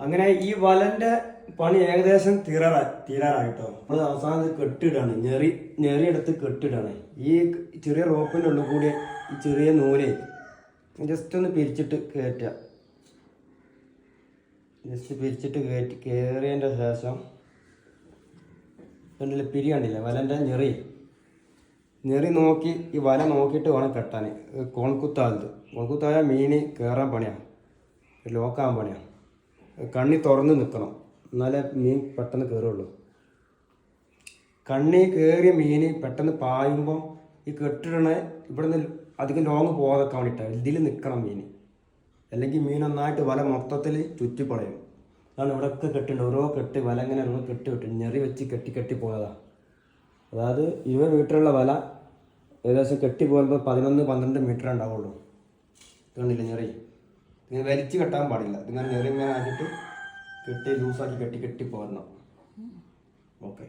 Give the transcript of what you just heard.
അങ്ങനെ ഈ വലന്റെ പണി ഏകദേശം തീരാറായിട്ടോ. നമ്മൾ അവസാനം കെട്ടിടാണ്, ഞെറി എടുത്ത് കെട്ടിടാണ്. ഈ ചെറിയ റോപ്പിന്റെ ഉള്ളിൽ കൂടി ഈ ചെറിയ നൂല് ജസ്റ്റ് ഒന്ന് പിരിച്ചിട്ട് കയറ്റുക. ജസ്റ്റ് പിരിച്ചിട്ട് കയറിയതിൻ്റെ ശേഷം കണ്ടില്ല, പിരി കണ്ടില്ല, വലന്റെ ഞെറി നോക്കി ഈ വല നോക്കിയിട്ട് വേണം കെട്ടാൻ. കോൺകുത്തായ മീൻ കയറാൻ പണിയാണ്, ലോക്കാകാൻ പണിയാണ്. കണ്ണി തുറന്ന് നിൽക്കണം, എന്നാലേ മീൻ പെട്ടെന്ന് കയറുള്ളൂ. കണ്ണി കയറിയ മീൻ പെട്ടെന്ന് പായുമ്പോൾ ഈ കെട്ടിടണ ഇവിടുന്ന് അധികം ലോങ് പോകാതൊക്കെ വേണ്ടിയിട്ടാണ്. ഇതിൽ നിൽക്കണം മീൻ, അല്ലെങ്കിൽ മീൻ നന്നായിട്ട് വല മൊത്തത്തിൽ ചുറ്റിപ്പളയും. അതാണ് ഇവിടെയൊക്കെ കെട്ടുണ്ട്, ഓരോ കെട്ട് വല ഇങ്ങനെ ഓരോ കെട്ടി ഞെറി വെച്ച് കെട്ടി പോയതാണ്. അതായത് 20 മീറ്ററുള്ള വല ഏകദേശം കെട്ടി പോകുമ്പോൾ 11-12 മീറ്റർ ഉണ്ടാവുള്ളൂ. കണ്ടില്ല ഞെറി, ഇങ്ങനെ വലിച്ച് കെട്ടാൻ പാടില്ല. ഇതിങ്ങനെ ഞെറി ഇങ്ങനെ ആക്കിയിട്ട് ലൂസാക്കി കെട്ടി പോരണം. ഓക്കെ.